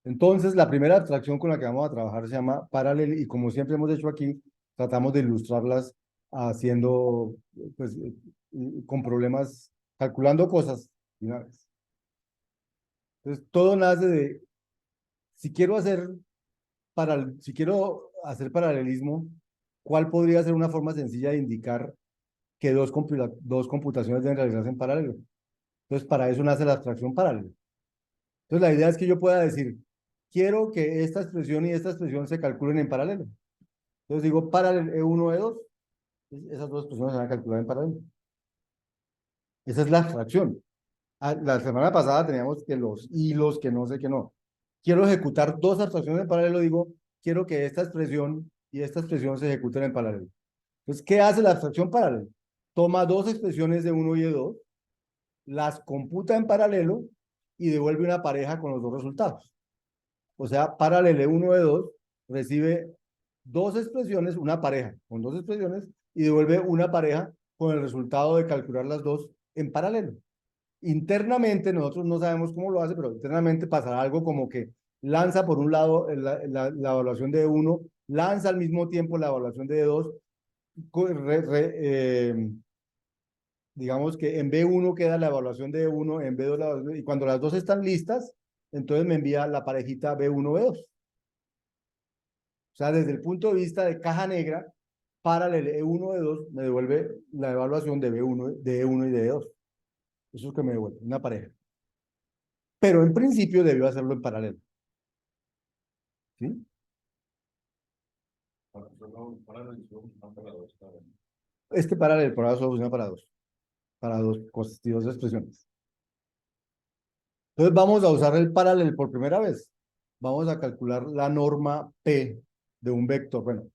Entonces, la primera abstracción con la que vamos a trabajar se llama paralel y como siempre hemos hecho aquí, tratamos de ilustrarlas haciendo, pues, con problemas, calculando cosas de una vez. Entonces, todo nace de, si quiero hacer, si quiero hacer paralelismo, ¿cuál podría ser una forma sencilla de indicar que dos computaciones deben realizarse en paralelo? Entonces, para eso nace la abstracción paralela. Entonces, la idea es que yo pueda decir, quiero que esta expresión y esta expresión se calculen en paralelo. Entonces digo paralel E1, E2. Esas dos expresiones se van a calcular en paralelo. Esa es la abstracción. La semana pasada teníamos que los hilos, que no sé qué no. Quiero ejecutar dos abstracciones en paralelo, digo, quiero que esta expresión y esta expresión se ejecuten en paralelo. Entonces, ¿qué hace la abstracción paralela? Toma dos expresiones de uno y de dos, las computa en paralelo y devuelve una pareja con los dos resultados. O sea, paralelo E1, E2 recibe dos expresiones, una pareja con dos expresiones y devuelve una pareja con el resultado de calcular las dos en paralelo. Internamente, nosotros no sabemos cómo lo hace, pero internamente pasará algo como que lanza por un lado la evaluación de uno, lanza al mismo tiempo la evaluación de dos, digamos que en B1 queda la evaluación de uno, en B2 la evaluación, y cuando las dos están listas, entonces me envía la parejita B1, B2. O sea, desde el punto de vista de caja negra, paralelo E1, E2 me devuelve la evaluación de B1, de E1 y de E2. Eso es que me devuelve, una pareja. Pero en principio debió hacerlo en paralelo. ¿Sí? Este paralelo por ahora solo funciona para dos cosas y dos expresiones. Entonces vamos a usar el paralelo por primera vez. Vamos a calcular la norma P de un vector. Bueno,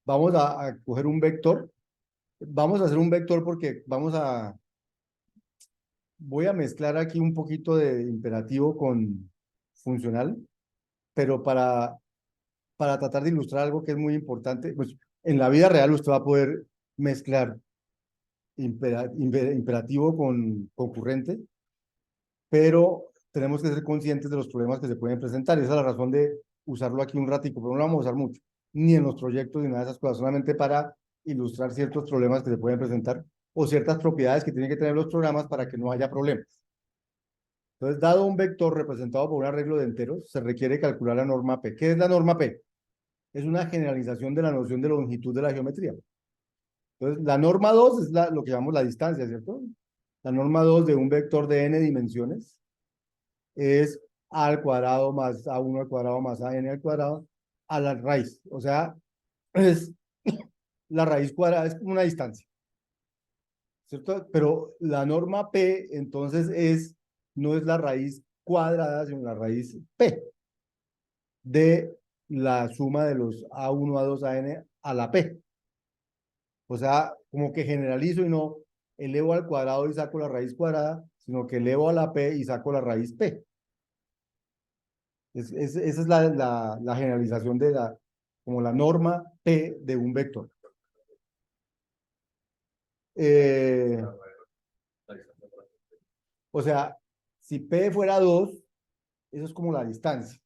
vamos a coger un vector. Vamos a hacer un vector porque voy a mezclar aquí un poquito de imperativo con funcional, pero para tratar de ilustrar algo que es muy importante, pues en la vida real usted va a poder mezclar imperativo con concurrente, pero tenemos que ser conscientes de los problemas que se pueden presentar. Y esa es la razón de usarlo aquí un ratico, pero no lo vamos a usar mucho, ni en los proyectos ni nada de esas cosas, solamente para ilustrar ciertos problemas que se pueden presentar o ciertas propiedades que tienen que tener los programas para que no haya problemas. Entonces, dado un vector representado por un arreglo de enteros, se requiere calcular la norma P. ¿Qué es la norma P? Es una generalización de la noción de longitud de la geometría. Entonces, la norma 2 es lo que llamamos la distancia, ¿cierto? La norma 2 de un vector de n dimensiones es a al cuadrado más a1 al cuadrado más a n al cuadrado a la raíz. O sea, es la raíz cuadrada, es como una distancia, ¿cierto? Pero la norma P, entonces, no es la raíz cuadrada, sino la raíz P de la suma de los A1, A2, AN a la P. O sea, como que generalizo y no elevo al cuadrado y saco la raíz cuadrada, sino que elevo a la P y saco la raíz P. Esa es la generalización de como la norma P de un vector. Eh, o sea, si P fuera 2, eso es como la distancia,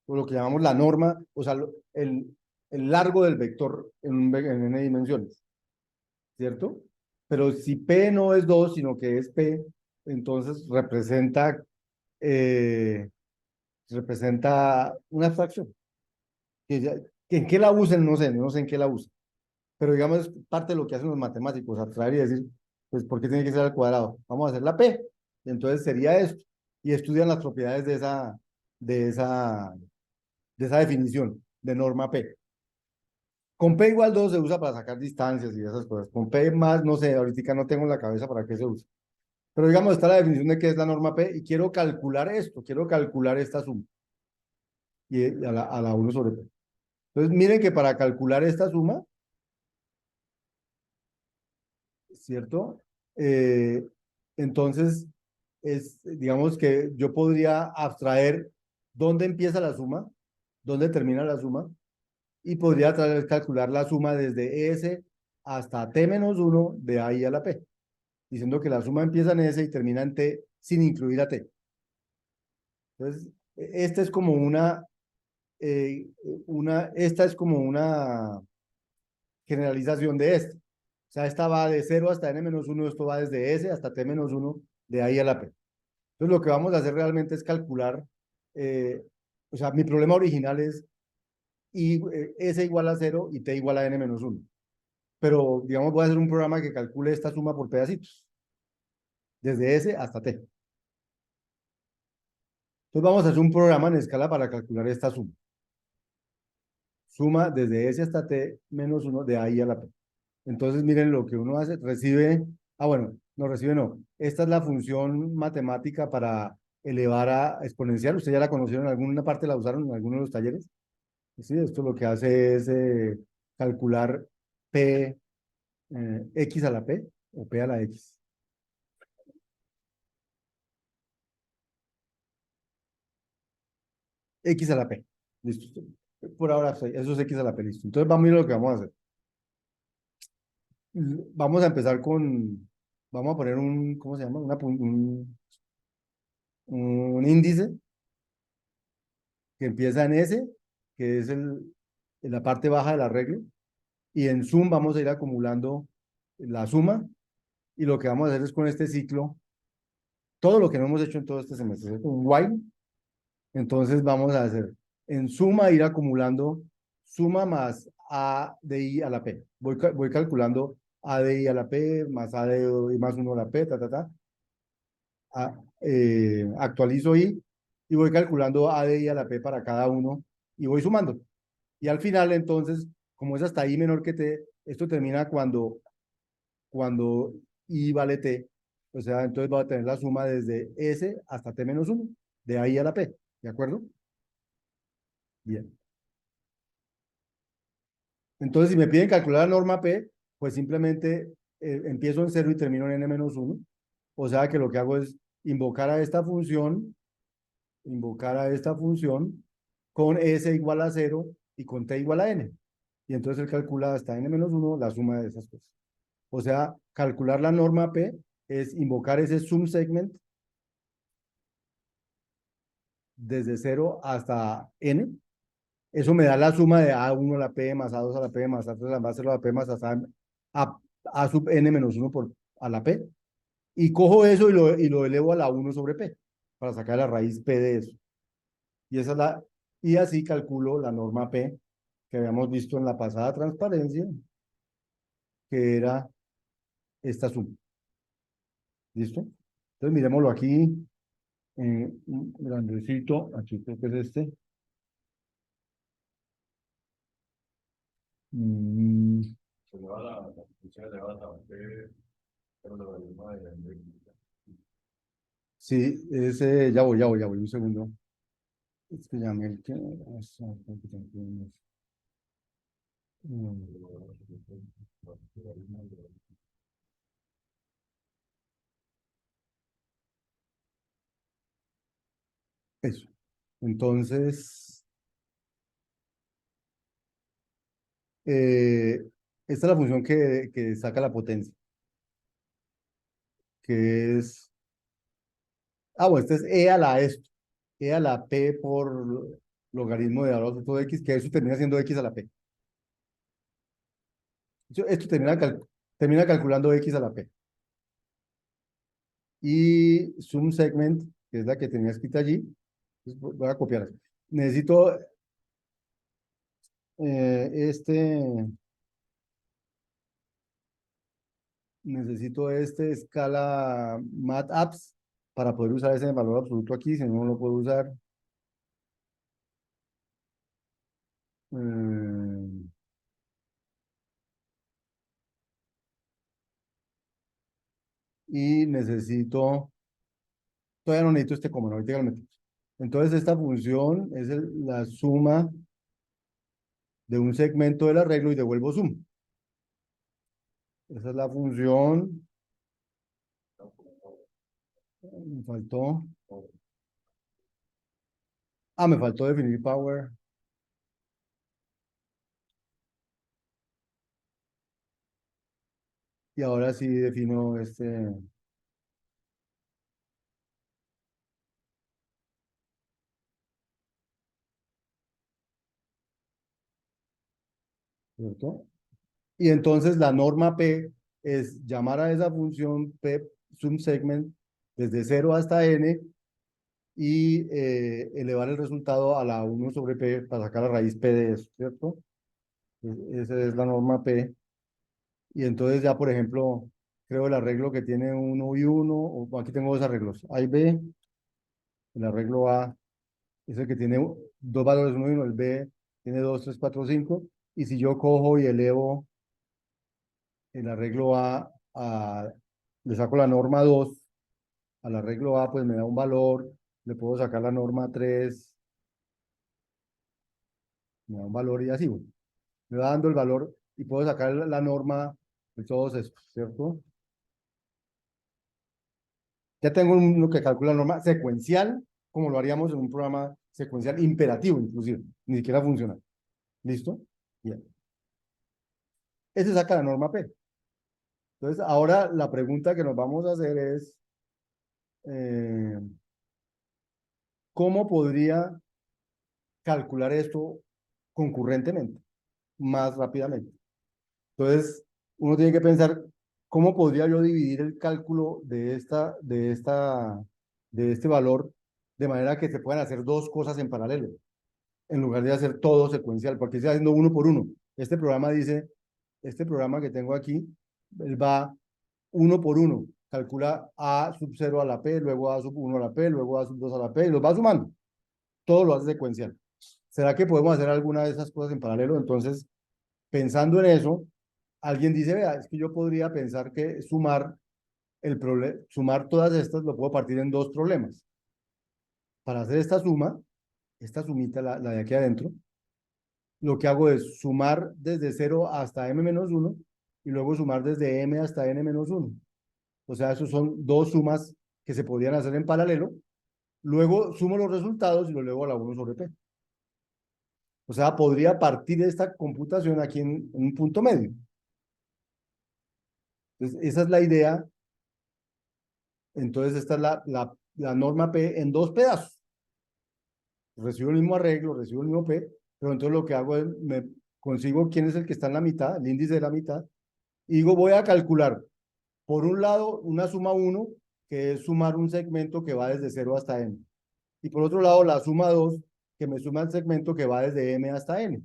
o lo que llamamos la norma, o sea, el largo del vector en n dimensiones, ¿cierto? Pero si P no es 2 sino que es P, entonces eh, representa una abstracción. Que ya- que ¿En qué la usen? No sé en qué la usen. Pero digamos, es parte de lo que hacen los matemáticos, abstraer y decir, pues, ¿por qué tiene que ser al cuadrado? Vamos a hacer la P. Y entonces sería esto. Y estudian las propiedades de esa, de esa definición de norma P. Con P igual 2 se usa para sacar distancias y esas cosas. Con P más, no sé, ahorita no tengo en la cabeza para qué se usa. Pero digamos, está la definición de qué es la norma P y quiero calcular esto, quiero calcular esta suma y a la 1 sobre P. Entonces, miren que para calcular esta suma, ¿cierto? Eh, entonces, digamos que yo podría abstraer dónde empieza la suma, dónde termina la suma, y podría calcular la suma desde S hasta T-1 de ahí a la P. diciendo que la suma empieza en S y termina en T sin incluir a T. Entonces, esta es como esta es como una generalización de esto. O sea, esta va de 0 hasta n-1, esto va desde S hasta t-1, de ahí a la P. Entonces, lo que vamos a hacer realmente es calcular, eh, o sea, mi problema original es S igual a 0 y t igual a n-1. Pero, digamos, voy a hacer un programa que calcule esta suma por pedacitos, desde S hasta t. Entonces, vamos a hacer un programa en escala para calcular esta suma. Suma desde S hasta t-1 de ahí a la P. Entonces, miren lo que uno hace, recibe, bueno, no recibe, no. Esta es la función matemática para elevar a exponencial. ¿Usted ya la conocieron en alguna parte, la usaron en alguno de los talleres? Sí, esto lo que hace es calcular P, X a la P o P a la X. X a la P. Listo. Por ahora, sí, eso es X a la P, listo. Entonces, vamos a ver lo que vamos a hacer. Vamos a empezar vamos a poner ¿cómo se llama? Un índice que empieza en S, que es en la parte baja del arreglo, y en sum vamos a ir acumulando la suma, y lo que vamos a hacer es con este ciclo, todo lo que no hemos hecho en todo este semestre, es un while, entonces vamos a hacer en suma ir acumulando suma más A de I a la P. Voy calculando A de I a la P más A de I más 1 a la P, actualizo I y voy calculando A de I a la P para cada uno y voy sumando. Y al final, entonces, como es hasta I menor que T, esto termina cuando I vale T. O sea, entonces va a tener la suma desde S hasta T-1, de ahí a la P. ¿De acuerdo? Bien. Entonces, si me piden calcular la norma P, pues simplemente empiezo en 0 y termino en N-1. O sea que lo que hago es invocar a esta función con S igual a 0 y con T igual a N. Y entonces él calcula hasta N-1 la suma de esas cosas. O sea, calcular la norma P es invocar ese sum segment desde 0 hasta N. Eso me da la suma de A1 a la P más A2 a la P más A3 a la 0 a la P más A sub N-1 a la P. Y cojo eso y lo elevo a la 1 sobre P para sacar la raíz P de eso. Y, esa es y así calculo la norma P que habíamos visto en la pasada transparencia, que era esta suma. ¿Listo? Entonces miremoslo aquí, grandecito, aquí creo que es este. Mm, sí, ese, ya voy, un segundo. Es que llamé el que... Eso. Entonces, eh, esta es la función que saca la potencia, que es... bueno, este es E a la esto. E a la P por logaritmo de ahora todo X, que eso termina siendo X a la P. Esto termina calculando X a la P. Y sum segment, que es la que tenía escrita allí, pues voy a copiar. Necesito escala MATLABs para poder usar ese valor absoluto aquí, si no, no lo puedo usar. Eh, y todavía no necesito este comando, ahorita ya lo metí. Entonces, esta función es la suma de un segmento del arreglo y devuelvo sum. Esa es la función. Me faltó. Me faltó definir power. Y ahora sí defino ¿cierto? Y entonces la norma P es llamar a esa función P subsegment desde 0 hasta n y elevar el resultado a la 1/p para sacar la raíz P de eso, ¿cierto? Esa es la norma P. Y entonces ya, por ejemplo, creo el arreglo que tiene uno y uno, o aquí tengo dos arreglos, A y B. El arreglo A es el que tiene dos valores uno y uno, el B tiene 2 3 4 5. Y si yo cojo y elevo el arreglo le saco la norma 2 al arreglo A, pues me da un valor, le puedo sacar la norma 3, me da un valor y así, bueno, me va dando el valor y puedo sacar la norma de todos estos, ¿cierto? Ya tengo uno que calcula la norma secuencial, como lo haríamos en un programa secuencial imperativo, inclusive, ni siquiera funciona. ¿Listo? Bien. Ese saca la norma P. Entonces, ahora la pregunta que nos vamos a hacer es, eh, ¿cómo podría calcular esto concurrentemente, más rápidamente? Entonces, uno tiene que pensar, ¿cómo podría yo dividir el cálculo de este valor de manera que se puedan hacer dos cosas en paralelo, en lugar de hacer todo secuencial? Porque estoy haciendo uno por uno. Este programa dice, este programa que tengo aquí, él va uno por uno. Calcula A sub 0 a la P, luego A sub 1 a la P, luego A sub 2 a la P, y los va sumando. Todo lo hace secuencial. ¿Será que podemos hacer alguna de esas cosas en paralelo? Entonces, pensando en eso, alguien dice, vea, es que yo podría pensar que sumar todas estas lo puedo partir en dos problemas. Para hacer esta suma, esta sumita, la de aquí adentro, lo que hago es sumar desde 0 hasta m-1 y luego sumar desde m hasta n-1. O sea, esos son dos sumas que se podían hacer en paralelo. Luego sumo los resultados y lo elevo a la 1/p. O sea, podría partir esta computación aquí en un punto medio. Entonces, esa es la idea. Entonces, esta es la norma P en dos pedazos. Recibo el mismo arreglo, recibo el mismo P, pero entonces lo que hago es, me consigo quién es el que está en la mitad, el índice de la mitad, y digo, voy a calcular, por un lado, una suma 1, que es sumar un segmento que va desde 0 hasta n. Y por otro lado, la suma 2, que me suma el segmento que va desde m hasta n.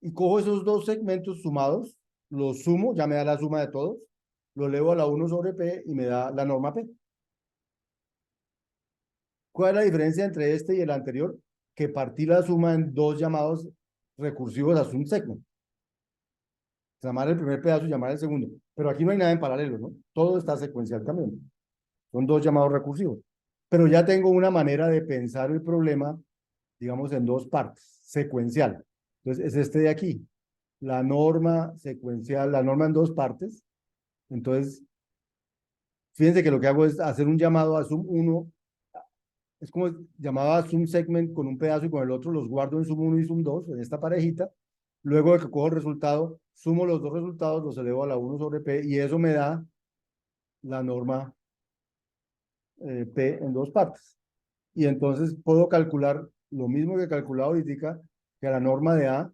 Y cojo esos dos segmentos sumados, los sumo, ya me da la suma de todos, lo elevo a la 1/p y me da la norma P. ¿Cuál es la diferencia entre este y el anterior? Que partí la suma en dos llamados recursivos a un segment. Llamar el primer pedazo y llamar el segundo. Pero aquí no hay nada en paralelo, ¿no? Todo está secuencial también. Son dos llamados recursivos. Pero ya tengo una manera de pensar el problema, digamos, en dos partes, secuencial. Entonces, es este de aquí. La norma secuencial, la norma en dos partes. Entonces, fíjense que lo que hago es hacer un llamado a sum 1. Es como llamaba Zoom segment con un pedazo y con el otro los guardo en Zoom 1 y Zoom 2 en esta parejita. Luego de que cojo el resultado, sumo los dos resultados, los elevo a la 1/p y eso me da la norma P en dos partes. Y entonces puedo calcular lo mismo que he calculado ahorita, que la norma de A,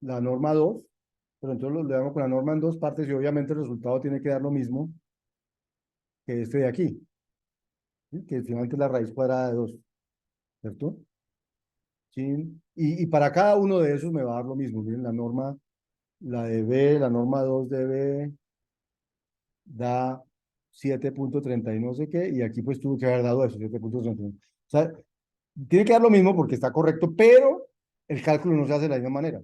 la norma 2, pero entonces lo hago con la norma en dos partes y obviamente el resultado tiene que dar lo mismo que este de aquí, ¿sí? Que finalmente es la raíz cuadrada de 2, ¿cierto? ¿Sí? Y para cada uno de esos me va a dar lo mismo. Miren, la norma, la de B, la norma 2 de B da 7.30 y no sé qué, y aquí pues tuve que haber dado eso, 7.31. O sea, tiene que dar lo mismo porque está correcto, pero el cálculo no se hace de la misma manera.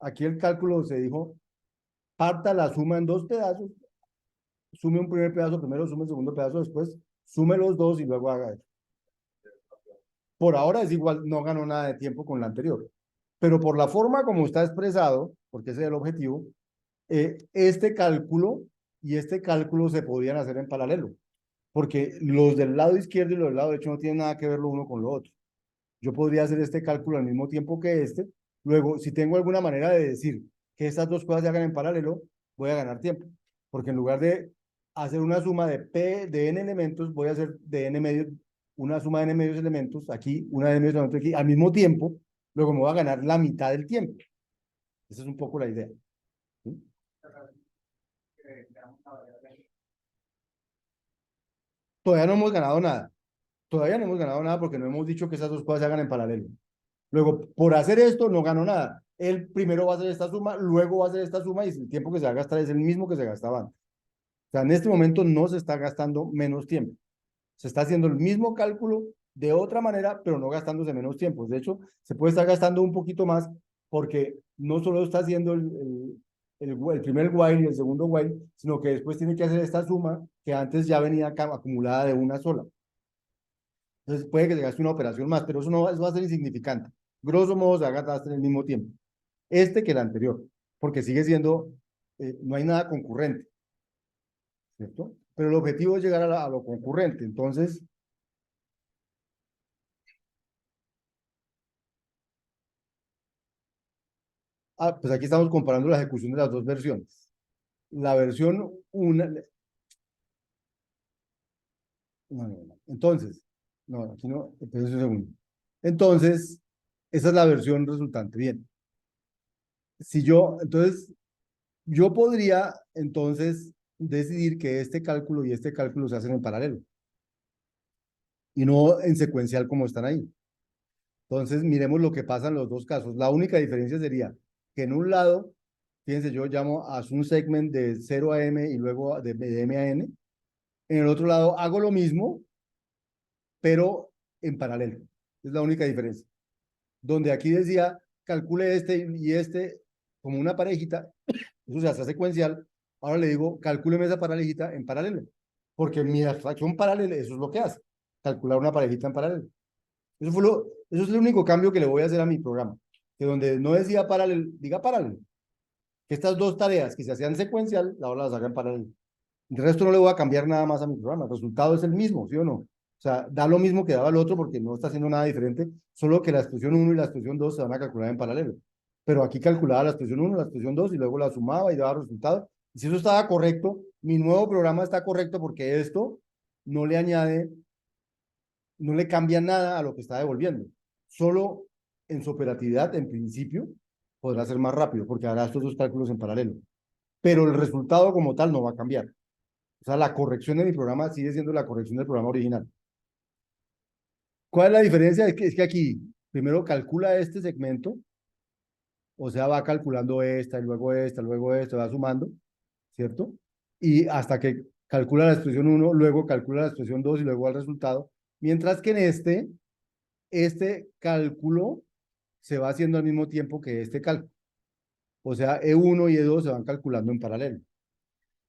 Aquí el cálculo se dijo, parta la suma en dos pedazos, sume un primer pedazo primero, sume el segundo pedazo después, sume los dos y luego haga eso. Por ahora es igual, no ganó nada de tiempo con la anterior. Pero por la forma como está expresado, porque ese es el objetivo, este cálculo y este cálculo se podían hacer en paralelo, porque los del lado izquierdo y los del lado derecho no tienen nada que ver lo uno con lo otro. Yo podría hacer este cálculo al mismo tiempo que este. Luego, si tengo alguna manera de decir que estas dos cosas se hagan en paralelo, voy a ganar tiempo. Porque en lugar de hacer una suma de P de n elementos, voy a hacer de n medios, una suma de n medios elementos aquí, una de n medios elementos aquí, al mismo tiempo, luego me voy a ganar la mitad del tiempo. Esa es un poco la idea. ¿Sí? Todavía no hemos ganado nada. Todavía no hemos ganado nada porque no hemos dicho que esas dos cosas se hagan en paralelo. Luego, por hacer esto, no gano nada. Él primero va a hacer esta suma, luego va a hacer esta suma y el tiempo que se va a gastar es el mismo que se gastaba antes. O sea, en este momento no se está gastando menos tiempo. Se está haciendo el mismo cálculo de otra manera, pero no gastándose menos tiempo. De hecho, se puede estar gastando un poquito más porque no solo está haciendo el primer while y el segundo while, sino que después tiene que hacer esta suma que antes ya venía acumulada de una sola. Entonces puede que se gaste una operación más, pero eso no eso va a ser insignificante. Grosso modo se va a gastar en el mismo tiempo. Este que el anterior, porque sigue siendo, no hay nada concurrente, ¿cierto? Pero el objetivo es llegar a lo concurrente. Entonces, pues aquí estamos comparando la ejecución de las dos versiones. La versión una, no. Entonces, no, aquí no, entonces un segundo. Entonces, esa es la versión resultante. Bien. Si yo, entonces, yo podría entonces decidir que este cálculo y este cálculo se hacen en paralelo y no en secuencial como están ahí. Entonces, miremos lo que pasa en los dos casos. La única diferencia sería que en un lado, fíjense, yo llamo a un segment de 0 a m y luego de m a n. En el otro lado hago lo mismo, pero en paralelo. Es la única diferencia. Donde aquí decía, calcule este y este como una parejita, eso se hace secuencial. Ahora le digo, calcúleme esa parejita en paralelo. Porque mi abstracción paralela, eso es lo que hace, calcular una parejita en paralelo. Eso es el único cambio que le voy a hacer a mi programa. Que donde no decía paralelo, diga paralelo. Que estas dos tareas que se hacían secuencial, ahora las haga en paralelo. El resto no le voy a cambiar nada más a mi programa. El resultado es el mismo, ¿sí o no? O sea, da lo mismo que daba el otro porque no está haciendo nada diferente, solo que la expresión uno y la expresión 2 se van a calcular en paralelo. Pero aquí calculaba la expresión uno, la expresión 2 y luego la sumaba y daba resultado. Y si eso estaba correcto, mi nuevo programa está correcto porque esto no le añade, no le cambia nada a lo que está devolviendo. Solo en su operatividad, en principio, podrá ser más rápido porque hará estos dos cálculos en paralelo. Pero el resultado como tal no va a cambiar. O sea, la corrección de mi programa sigue siendo la corrección del programa original. ¿Cuál es la diferencia? Es que aquí primero calcula este segmento, o sea, va calculando esta, luego esta, va sumando, ¿cierto? Y hasta que calcula la expresión uno, luego calcula la expresión 2 y luego el resultado. Mientras que en este cálculo se va haciendo al mismo tiempo que este cálculo. O sea, E1 y E2 se van calculando en paralelo.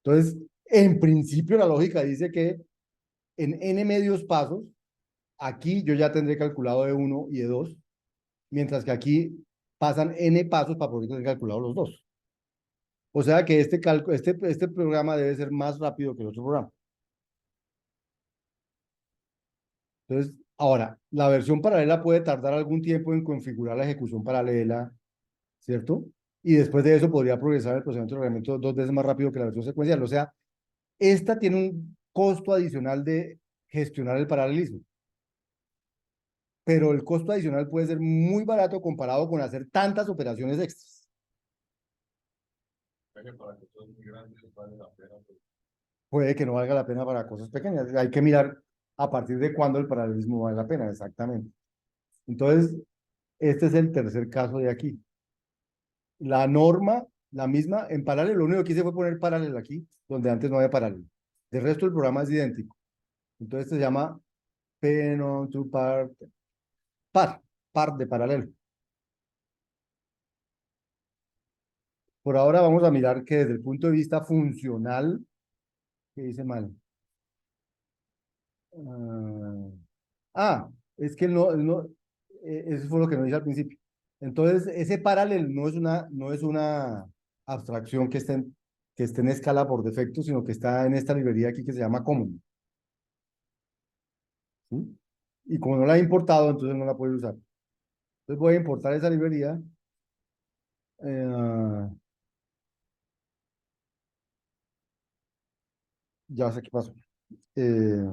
Entonces, en principio la lógica dice que en n medios pasos, aquí yo ya tendré calculado E1 y E2, mientras que aquí pasan n pasos para poder tener calculados los dos. O sea que este programa debe ser más rápido que el otro programa. Entonces, ahora, la versión paralela puede tardar algún tiempo en configurar la ejecución paralela, ¿cierto? Y después de eso podría progresar el procesamiento de reglamento dos veces más rápido que la versión secuencial. O sea, esta tiene un costo adicional de gestionar el paralelismo, pero el costo adicional puede ser muy barato comparado con hacer tantas operaciones extras. Puede que no valga la pena para cosas pequeñas. Hay que mirar a partir de cuándo el paralelismo vale la pena, exactamente. Entonces, este es el tercer caso de aquí. La norma, la misma, en paralelo, lo único que hice fue poner paralelo aquí, donde antes no había paralelo. De resto, el programa es idéntico. Entonces se llama P non to par, par de paralelo. Por ahora vamos a mirar que desde el punto de vista funcional, ¿qué dice mal? Ah, es que eso fue lo que no dije al principio. Entonces, ese paralelo no es una abstracción que esté en escala por defecto, sino que está en esta librería aquí que se llama common. ¿Sí? Y como no la he importado, entonces no la puedo usar. Entonces voy a importar esa librería. Ya sé qué pasó. Eh,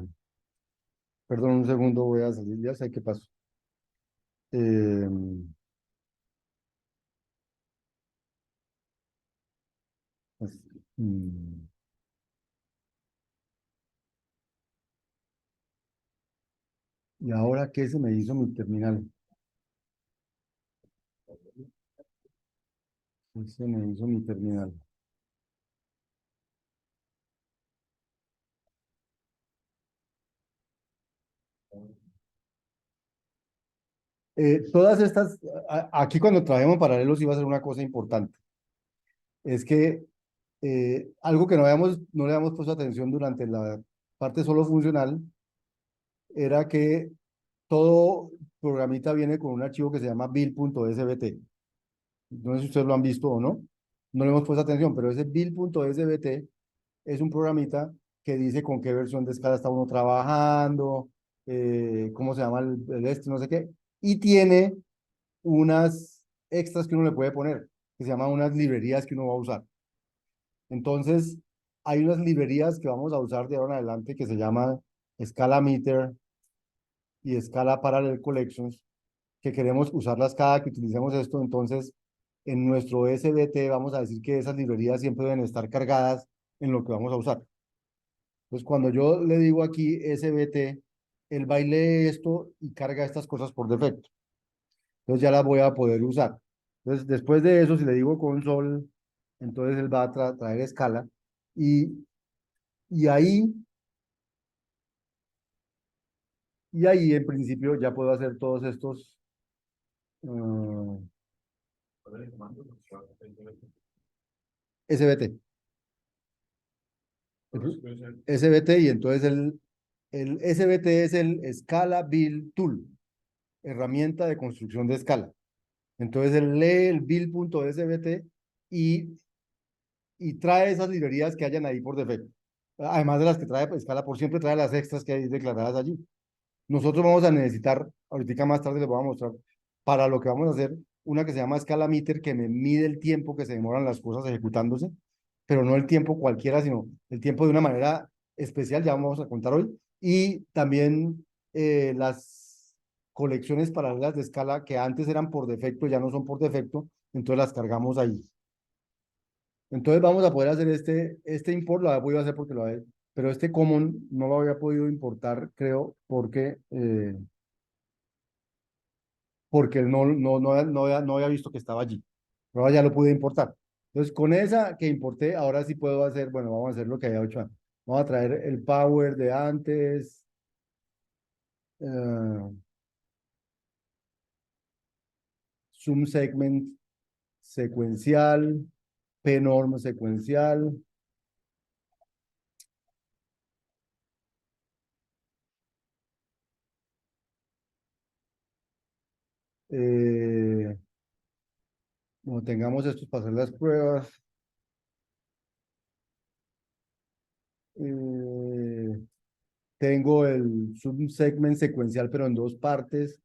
Perdón un segundo, voy a salir, ya sé qué pasó. Eh, pues, mm, ¿Y ahora qué se me hizo mi terminal? ¿Qué se me hizo mi terminal? Todas estas, aquí cuando trabajemos paralelos iba a ser una cosa importante. Es que algo que no le habíamos puesto atención durante la parte solo funcional era que todo programita viene con un archivo que se llama build.sbt. No sé si ustedes lo han visto o no. No le hemos puesto atención, pero ese build.sbt es un programita que dice con qué versión de escala está uno trabajando, cómo se llama el este, no sé qué, y tiene unas extras que uno le puede poner, que se llaman unas librerías que uno va a usar. Entonces, hay unas librerías que vamos a usar de ahora en adelante que se llaman Scala Meter y Scala Parallel Collections, que queremos usarlas cada que utilicemos esto. Entonces, en nuestro SBT vamos a decir que esas librerías siempre deben estar cargadas en lo que vamos a usar. Entonces, cuando yo le digo aquí SBT, él baile esto y carga estas cosas por defecto. Entonces ya las voy a poder usar. Entonces, después de eso, si le digo console, entonces él va a traer escala y, y ahí, y ahí en principio ya puedo hacer todos estos SBT. SBT y entonces el SBT es el Scala Build Tool, herramienta de construcción de escala. Entonces él lee el build.sbt y, y trae esas librerías que hayan ahí por defecto. Además de las que trae pues, escala por siempre, trae las extras que hay declaradas allí. Nosotros vamos a necesitar, ahorita más tarde les voy a mostrar, para lo que vamos a hacer, una que se llama escala meter, que me mide el tiempo que se demoran las cosas ejecutándose, pero no el tiempo cualquiera, sino el tiempo de una manera especial, ya vamos a contar hoy, y también las colecciones paralelas de escala que antes eran por defecto, ya no son por defecto, entonces las cargamos ahí. Entonces vamos a poder hacer este import, lo había podido hacer porque lo había, pero este common no lo había podido importar, creo, porque no había visto que estaba allí. Pero ahora ya lo pude importar. Entonces, con esa que importé, ahora sí puedo hacer, bueno, vamos a hacer lo que había hecho antes. Vamos a traer el power de antes, eh, zoom segment secuencial, pnorm secuencial, cuando tengamos estos para hacer las pruebas, eh, tengo el zoom segment secuencial, pero en dos partes,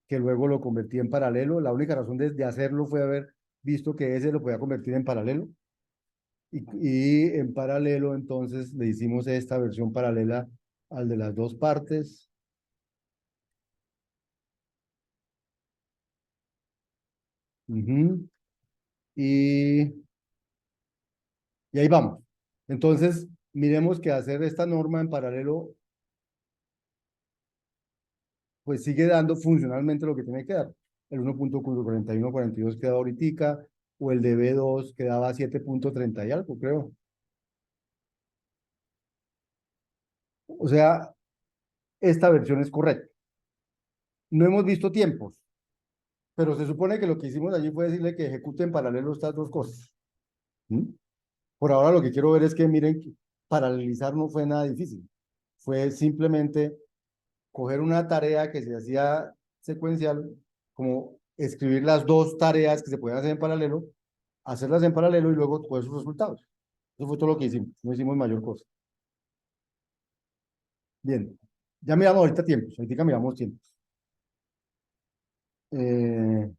que luego lo convertí en paralelo. La única razón de hacerlo fue haber visto que ese lo podía convertir en paralelo. Y en paralelo, entonces, le hicimos esta versión paralela al de las dos partes. Ujú, y, y ahí vamos. Entonces, miremos que hacer esta norma en paralelo, pues sigue dando funcionalmente lo que tiene que dar. El 1.4142 queda ahorita, o el de B2 quedaba 7.30 y algo, creo. O sea, esta versión es correcta. No hemos visto tiempos, pero se supone que lo que hicimos allí fue decirle que ejecute en paralelo estas dos cosas. ¿Mm? Por ahora lo que quiero ver es que miren, que paralelizar no fue nada difícil. Fue simplemente coger una tarea que se hacía secuencial, como escribir las dos tareas que se pueden hacer en paralelo, hacerlas en paralelo y luego coger sus resultados. Eso fue todo lo que hicimos. No hicimos mayor cosa. Bien. Ya miramos ahorita tiempos. Ahorita miramos tiempos. Eh,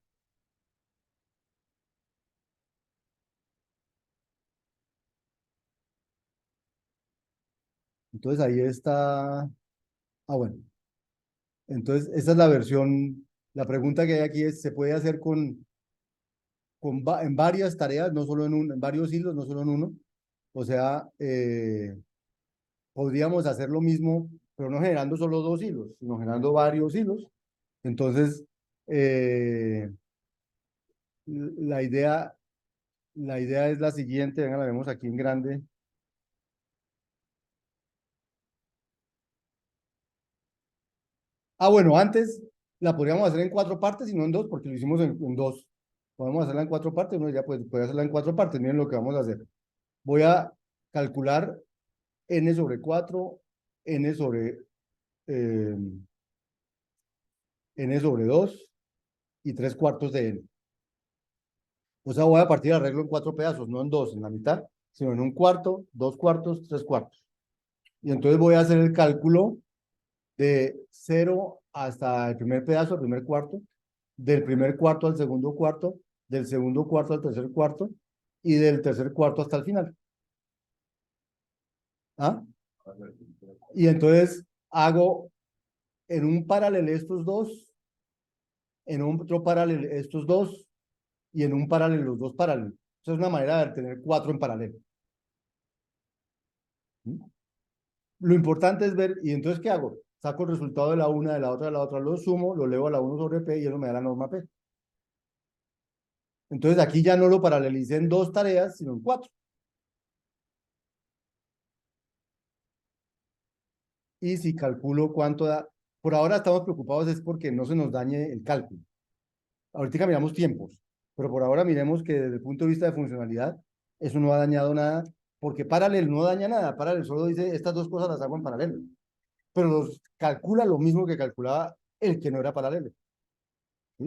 Entonces ahí está, bueno, entonces esta es la versión, la pregunta que hay aquí es, ¿se puede hacer en varias tareas, no solo en varios hilos, no solo en uno? O sea, podríamos hacer lo mismo, pero no generando solo dos hilos, sino generando varios hilos. Entonces, eh, la idea, la idea es la siguiente, venga, la vemos aquí en grande. Bueno, antes la podríamos hacer en cuatro partes y no en dos, porque lo hicimos en dos. Podemos hacerla en cuatro partes, uno ya puede hacerla en cuatro partes. Miren lo que vamos a hacer. Voy a calcular n sobre 4, n sobre, eh, n sobre 2 y 3 cuartos de n. O sea, voy a partir el arreglo en cuatro pedazos, no en dos, en la mitad, sino en un cuarto, dos cuartos, tres cuartos. Y entonces voy a hacer el cálculo de cero hasta el primer pedazo, el primer cuarto, del primer cuarto al segundo cuarto, del segundo cuarto al tercer cuarto y del tercer cuarto hasta el final. ¿Ah? Y entonces hago en un paralelo estos dos, en otro paralelo estos dos y en un paralelo los dos paralelos. Esa es una manera de tener cuatro en paralelo. ¿Mm? Lo importante es ver, ¿y entonces qué hago? Saco el resultado de la una, de la otra, lo sumo, lo elevo a la 1 sobre P y eso me da la norma P. Entonces aquí ya no lo paralelicé en dos tareas, sino en cuatro. Y si calculo cuánto da, por ahora estamos preocupados es porque no se nos dañe el cálculo. Ahorita miramos tiempos, pero por ahora miremos que desde el punto de vista de funcionalidad, eso no ha dañado nada, porque Parallel no daña nada, Parallel solo dice estas dos cosas las hago en paralelo, pero los calcula lo mismo que calculaba el que no era paralelo. ¿Sí?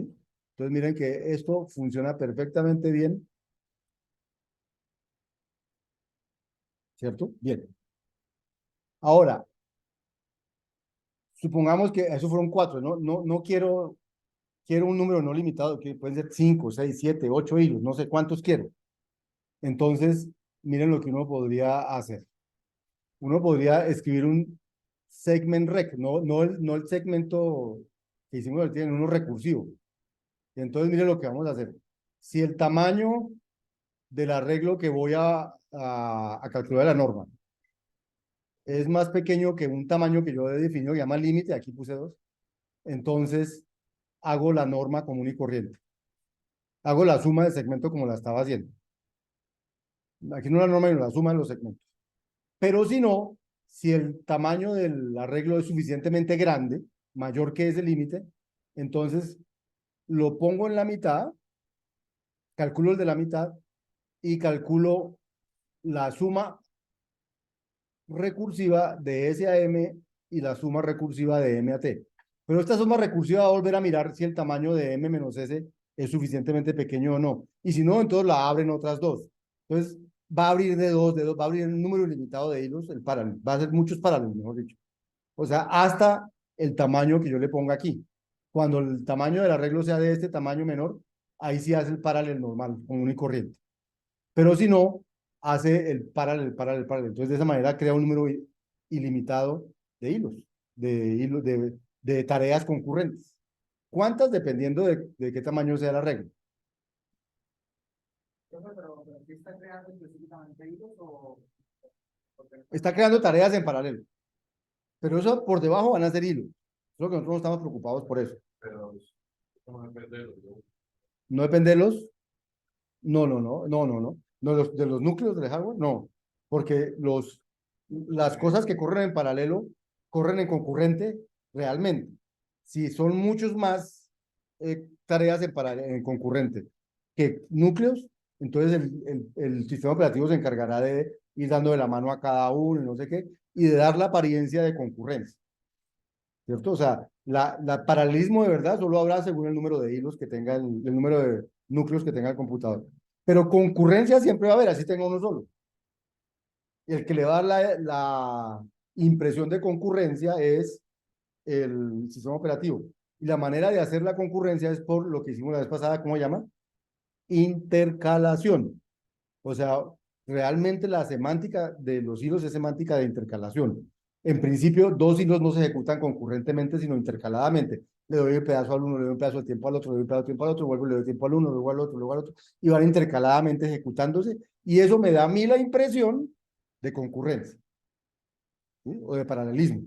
Entonces miren que esto funciona perfectamente bien, ¿cierto? Bien. Ahora, supongamos que eso fueron cuatro, no quiero un número no limitado, que pueden ser 5, 6, 7, 8 hilos, no sé cuántos quiero. Entonces, miren lo que uno podría hacer. Uno podría escribir un segment rec, no el segmento que hicimos, tiene uno recursivo. Y entonces, miren lo que vamos a hacer. Si el tamaño del arreglo que voy a calcular de la norma es más pequeño que un tamaño que yo he definido, que llama límite, aquí puse 2, entonces hago la norma común y corriente. Hago la suma del segmento como la estaba haciendo. Aquí no la norma, sino la suma de los segmentos. Pero si no, si el tamaño del arreglo es suficientemente grande, mayor que ese límite, entonces lo pongo en la mitad, calculo el de la mitad y calculo la suma recursiva de S a M y la suma recursiva de M a T. Pero esta suma recursiva va a volver a mirar si el tamaño de M menos S es suficientemente pequeño o no. Y si no, entonces la abren otras dos. Entonces va a abrir de dos, va a abrir un número ilimitado de hilos, el paralelo. Va a ser muchos paralelos, mejor dicho. O sea, hasta el tamaño que yo le ponga aquí. Cuando el tamaño del arreglo sea de este tamaño menor, ahí sí hace el paralelo normal, común y corriente. Pero si no, hace el paralelo. Entonces, de esa manera crea un número ilimitado de hilos, de tareas concurrentes. ¿Cuántas? Dependiendo de qué tamaño sea el arreglo. Pero ¿qué está creando específicamente hilos o...? Está creando tareas en paralelo. Pero eso por debajo van a ser hilos. Solo que nosotros no estamos preocupados por eso. Pero no depende de los, ¿no depende de los? No. No, de los núcleos del hardware, no. Porque las cosas que corren en paralelo corren en concurrente realmente. Si son muchos más tareas en concurrente que núcleos, entonces el sistema operativo se encargará de ir dando de la mano a cada uno, no sé qué, y de dar la apariencia de concurrencia. ¿Cierto? O sea, paralelismo de verdad solo habrá según el número de hilos que tenga, el número de núcleos que tenga el computador. Pero concurrencia siempre va a haber, así tenga uno solo. Y el que le va a dar la impresión de concurrencia es el sistema operativo. Y la manera de hacer la concurrencia es por lo que hicimos la vez pasada, ¿cómo se llama? Intercalación. O sea, realmente la semántica de los hilos es semántica de intercalación. En principio, dos hilos no se ejecutan concurrentemente, sino intercaladamente. Le doy el pedazo al uno, le doy un pedazo de tiempo al otro, le doy un pedazo de tiempo al otro, vuelvo y le doy tiempo al uno, luego al otro, luego al otro, y van intercaladamente ejecutándose, y eso me da a mí la impresión de concurrencia, ¿sí? O de paralelismo,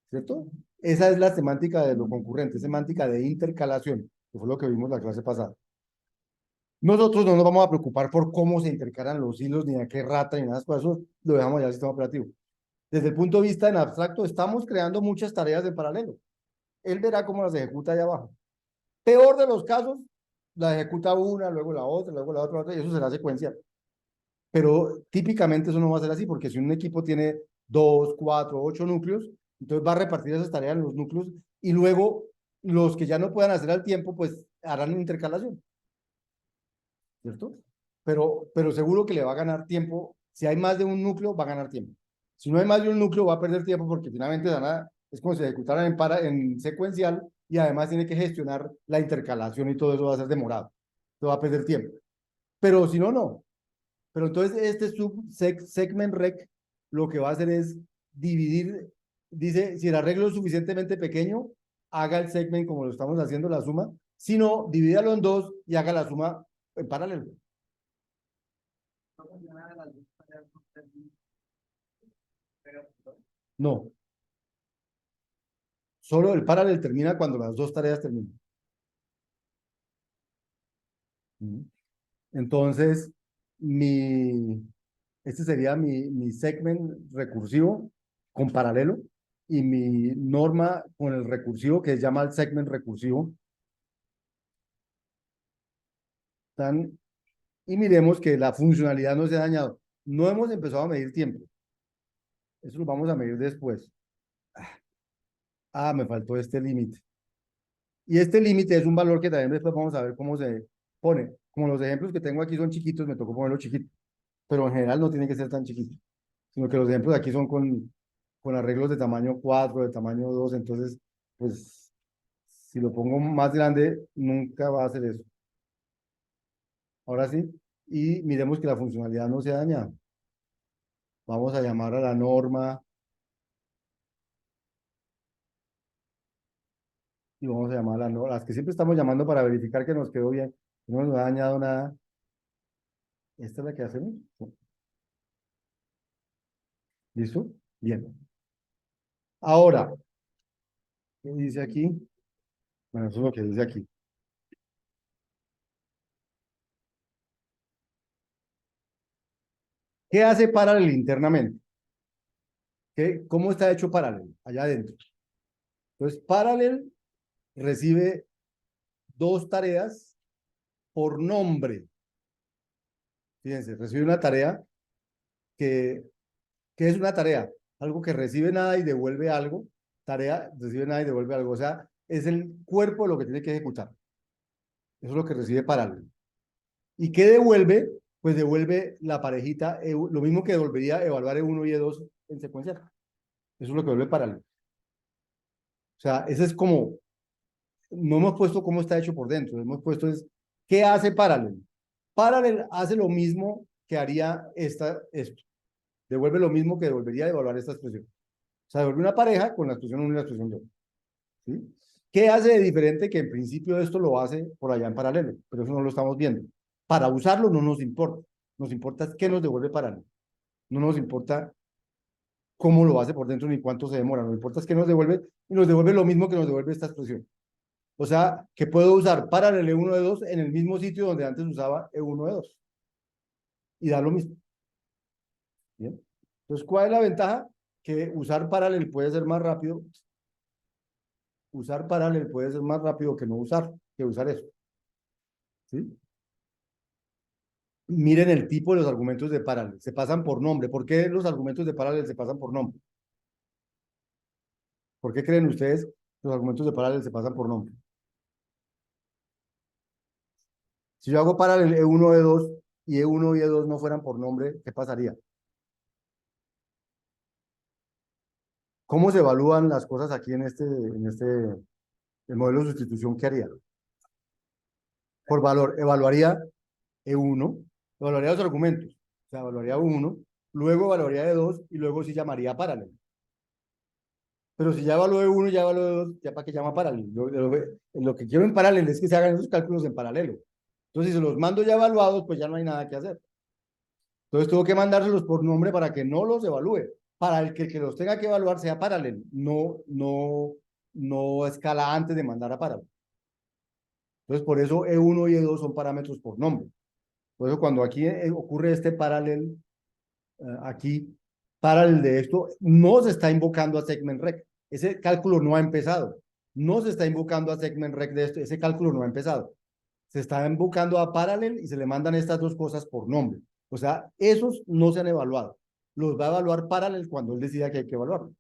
¿cierto? Esa es la semántica de lo concurrente, semántica de intercalación, que fue lo que vimos la clase pasada. Nosotros no nos vamos a preocupar por cómo se intercalan los hilos, ni a qué rata, ni nada, por eso lo dejamos ya al sistema operativo. Desde el punto de vista en abstracto, estamos creando muchas tareas en paralelo. Él verá cómo las ejecuta allá abajo. Peor de los casos, la ejecuta una, luego la otra, y eso será secuencial. Pero típicamente eso no va a ser así, porque si un equipo tiene 2, 4, 8 núcleos, entonces va a repartir esas tareas en los núcleos y luego los que ya no puedan hacer al tiempo, pues harán intercalación, ¿cierto? Pero seguro que le va a ganar tiempo. Si hay más de un núcleo, va a ganar tiempo. Si no hay más de un núcleo, va a perder tiempo porque finalmente es como si ejecutaran en secuencial y además tiene que gestionar la intercalación y todo eso va a ser demorado. Eso va a perder tiempo. Pero si no, no. Pero entonces este segment rec lo que va a hacer es dividir, dice, si el arreglo es suficientemente pequeño, haga el segment como lo estamos haciendo, la suma. Si no, divídalo en dos y haga la suma en paralelo. No, solo el paralel termina cuando las dos tareas terminan. Entonces, mi, este sería mi segment recursivo con paralelo y mi norma con el recursivo que se llama el segment recursivo. Tan, y miremos que la funcionalidad no se ha dañado. No hemos empezado a medir tiempo. Eso lo vamos a medir después. Me faltó este límite. Y este límite es un valor que también después vamos a ver cómo se pone. Como los ejemplos que tengo aquí son chiquitos, me tocó ponerlo chiquito. Pero en general no tiene que ser tan chiquito, sino que los ejemplos aquí son con arreglos de tamaño 4 de tamaño 2 entonces, pues, si lo pongo más grande, nunca va a hacer eso. Ahora sí, y miremos que la funcionalidad no se ha dañado. Vamos a llamar a la norma y vamos a llamar a la norma, las que siempre estamos llamando para verificar que nos quedó bien, que no nos ha dañado nada. ¿Esta es la que hacemos? ¿Listo? Bien. Ahora, ¿qué dice aquí? Bueno, eso es lo que dice aquí. ¿Qué hace Parallel internamente? ¿Cómo está hecho Parallel allá adentro? Entonces, Parallel recibe dos tareas por nombre. Fíjense, recibe una tarea que, que es una tarea, algo que recibe nada y devuelve algo. Tarea, recibe nada y devuelve algo. O sea, es el cuerpo lo que tiene que ejecutar. Eso es lo que recibe Parallel. ¿Y qué devuelve? Pues devuelve la parejita, lo mismo que devolvería evaluar E1 y E2 en secuencial. Eso es lo que devuelve Parallel. O sea, ese es como, no hemos puesto cómo está hecho por dentro, hemos puesto es, ¿qué hace Parallel? Parallel hace lo mismo que haría esto. Devuelve lo mismo que devolvería de evaluar esta expresión. O sea, devuelve una pareja con la expresión 1 y la expresión 2. ¿Sí? ¿Qué hace de diferente? Que en principio esto lo hace por allá en paralelo, pero eso no lo estamos viendo. Para usarlo no nos importa. Nos importa es qué nos devuelve paralelo. No nos importa cómo lo hace por dentro ni cuánto se demora. Nos importa es que nos devuelve y nos devuelve lo mismo que nos devuelve esta expresión. O sea, que puedo usar paralelo E1 de 2 en el mismo sitio donde antes usaba E1 de 2 y da lo mismo. ¿Bien? Entonces, ¿cuál es la ventaja? Que usar paralel puede ser más rápido. Usar paralel puede ser más rápido que usar eso. ¿Sí? Miren el tipo de los argumentos de paralel. Se pasan por nombre. ¿Por qué los argumentos de paralel se pasan por nombre? ¿Por qué creen ustedes que los argumentos de paralel se pasan por nombre? Si yo hago paralel E1, E2 y E1 y E2 no fueran por nombre, ¿qué pasaría? ¿Cómo se evalúan las cosas aquí el modelo de sustitución que haría? Por valor, evaluaría E1, evaluaría los argumentos, o sea, evaluaría 1, luego evaluaría E2 y luego sí llamaría paralel. Pero si ya evalué uno, ya evalué dos, ya para qué llama paralelo. Lo que quiero en paralelo es que se hagan esos cálculos en paralelo. Entonces, si se los mando ya evaluados, pues ya no hay nada que hacer. Entonces, tengo que mandárselos por nombre para que no los evalúe, para el que los tenga que evaluar sea paralelo, no escala antes de mandar a paralelo. Entonces, por eso E1 y E2 son parámetros por nombre. Por eso, cuando aquí ocurre este paralelo, aquí, paralelo de esto, no se está invocando a segment-rec. Ese cálculo no ha empezado. No se está invocando a segment-rec de esto. Ese cálculo no ha empezado. Se está invocando a paralel y se le mandan estas dos cosas por nombre. O sea, esos no se han evaluado. Los va a evaluar paralel cuando él decida que hay que evaluarlo.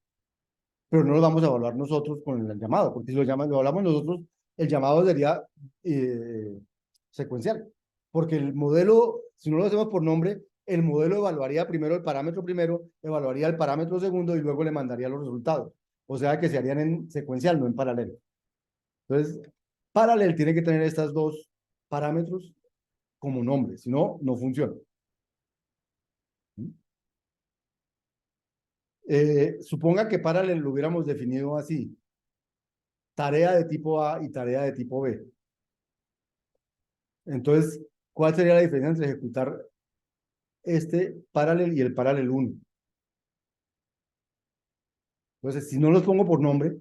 Pero no los vamos a evaluar nosotros con el llamado, porque si lo hablamos nosotros, el llamado sería secuencial. Porque el modelo, si no lo hacemos por nombre, el modelo evaluaría primero el parámetro primero, evaluaría el parámetro segundo y luego le mandaría los resultados. O sea que se harían en secuencial, no en paralelo. Entonces, paralel tiene que tener estos dos parámetros como nombre, si no, no funciona. Suponga que paralel lo hubiéramos definido así, tarea de tipo A y tarea de tipo B. Entonces, ¿cuál sería la diferencia entre ejecutar este paralel y el paralel 1? Entonces, si no los pongo por nombre,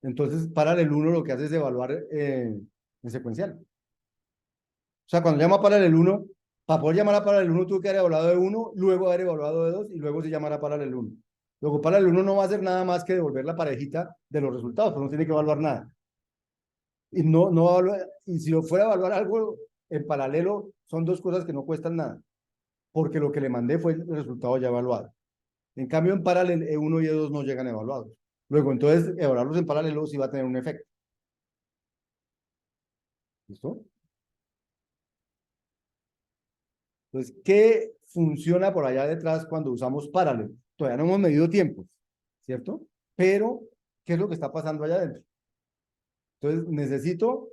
entonces paralel 1 lo que hace es evaluar en secuencial. O sea, cuando llama paralel 1, para poder llamar a paralel 1 tuve que haber evaluado de 1, luego haber evaluado de 2 y luego se llamará paralel 1. Luego paralel 1 no va a hacer nada más que devolver la parejita de los resultados, pero no tiene que evaluar nada. Y y si lo fuera a evaluar algo en paralelo, son dos cosas que no cuestan nada, porque lo que le mandé fue el resultado ya evaluado. En cambio, en paralelo, E1 y E2 no llegan evaluados. Luego, entonces, evaluarlos en paralelo sí va a tener un efecto. ¿Listo? Entonces, ¿qué funciona por allá detrás cuando usamos paralelo? Todavía no hemos medido tiempos, ¿cierto? Pero, ¿qué es lo que está pasando allá adentro? Entonces, necesito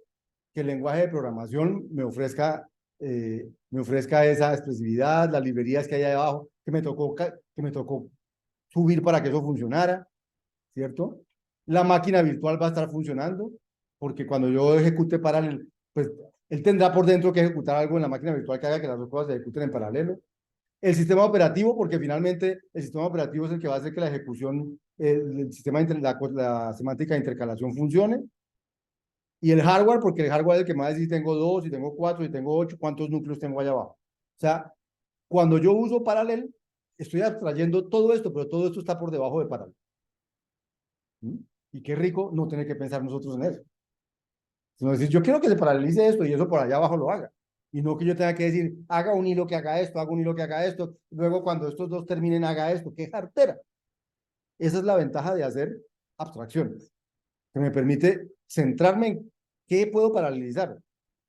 que el lenguaje de programación me ofrezca esa expresividad, las librerías que hay ahí abajo, que me tocó subir para que eso funcionara, ¿cierto? La máquina virtual va a estar funcionando, porque cuando yo ejecute paralelo, pues él tendrá por dentro que ejecutar algo en la máquina virtual que haga que las dos cosas se ejecuten en paralelo. El sistema operativo, porque finalmente el sistema operativo es el que va a hacer que la ejecución, el sistema, la semántica de intercalación funcione. Y el hardware, porque el hardware es el que me va a decir si tengo 2, si tengo 4, si tengo 8, cuántos núcleos tengo allá abajo. O sea, cuando yo uso paralelo, estoy abstrayendo todo esto, pero todo esto está por debajo de paralelo. ¿Mm? Y qué rico no tener que pensar nosotros en eso. Sino decir, yo quiero que se paralelice esto y eso por allá abajo lo haga. Y no que yo tenga que decir, haga un hilo que haga esto, haga un hilo que haga esto, luego cuando estos dos terminen haga esto. ¡Qué jartera! Esa es la ventaja de hacer abstracciones, que me permite centrarme en qué puedo paralelizar,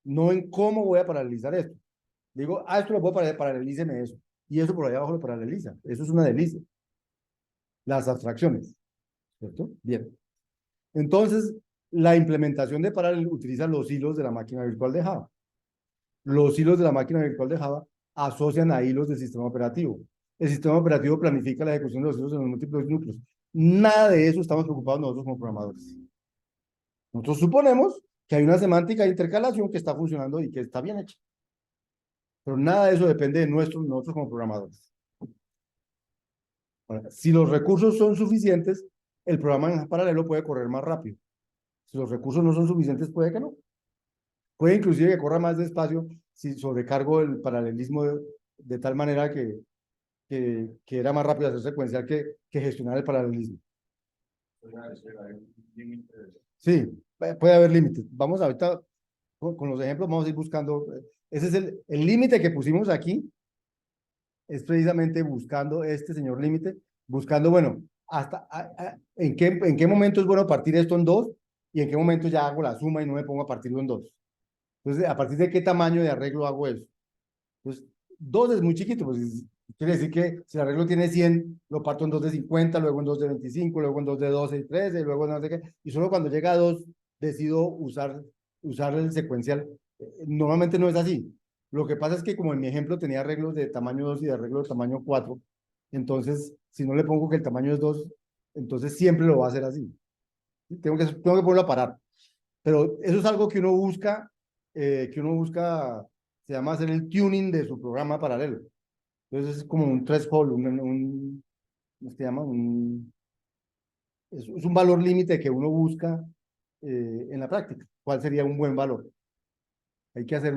no en cómo voy a paralelizar esto. Digo, esto lo puedo paralelíceme eso. Y eso por allá abajo lo paraleliza. Eso es una delicia. Las abstracciones, ¿cierto? Bien. Entonces, la implementación de Parallel utiliza los hilos de la máquina virtual de Java. Los hilos de la máquina virtual de Java asocian a hilos del sistema operativo. El sistema operativo planifica la ejecución de los hilos en los múltiples núcleos. Nada de eso estamos preocupados nosotros como programadores. Nosotros suponemos que hay una semántica de intercalación que está funcionando y que está bien hecha. Pero nada de eso depende de nosotros como programadores. Ahora, si los recursos son suficientes, el programa en paralelo puede correr más rápido. Si los recursos no son suficientes, puede que no. Puede inclusive que corra más despacio si sobrecargo el paralelismo de tal manera que era más rápido hacer secuencial que gestionar el paralelismo. Sí, puede haber límites. Vamos ahorita con los ejemplos, vamos a ir buscando. Ese es el límite que pusimos aquí, es precisamente buscando este señor límite, buscando, bueno, en qué momento es bueno partir esto en dos y en qué momento ya hago la suma y no me pongo a partirlo en dos. Entonces, ¿a partir de qué tamaño de arreglo hago eso? Pues 2 es muy chiquito, pues quiere decir que si el arreglo tiene 100, lo parto en 2 de 50, luego en 2 de 25, luego en 2 de 12 y 13, luego no sé qué, y solo cuando llega a 2 decido usar el secuencial. Normalmente no es así. Lo que pasa es que como en mi ejemplo tenía arreglos de tamaño 2 y de arreglo de tamaño 4, entonces si no le pongo que el tamaño es 2, entonces siempre lo va a hacer así. Tengo que ponerlo a parar. Pero eso es algo que uno busca, se llama hacer el tuning de su programa paralelo. Entonces es como un threshold, ¿cómo se llama? Es un valor límite que uno busca en la práctica. ¿Cuál sería un buen valor? Hay que hacer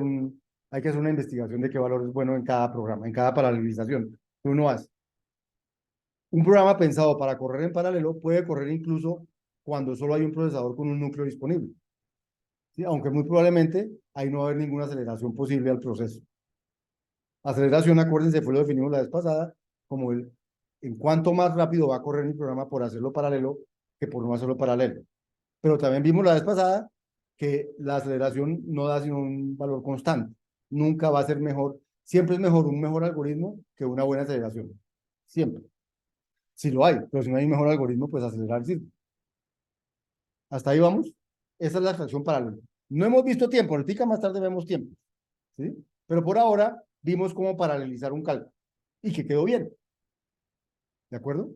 hay que hacer una investigación de qué valor es bueno en cada programa, en cada paralelización que uno hace. Un programa pensado para correr en paralelo puede correr incluso cuando solo hay un procesador con un núcleo disponible. ¿Sí? Aunque muy probablemente ahí no va a haber ninguna aceleración posible al proceso. Aceleración, acuérdense, fue lo definido la vez pasada, como en cuánto más rápido va a correr mi programa por hacerlo paralelo que por no hacerlo paralelo. Pero también vimos la vez pasada que la aceleración no da sino un valor constante. Nunca va a ser mejor, siempre es mejor un mejor algoritmo que una buena aceleración. Siempre. Si lo hay, pero si no hay un mejor algoritmo, pues acelerar sí. Hasta ahí vamos. Esa es la extracción paralela. No hemos visto tiempo, ahorita más tarde vemos tiempo, ¿sí? Pero por ahora vimos cómo paralelizar un cálculo y que quedó bien, ¿de acuerdo?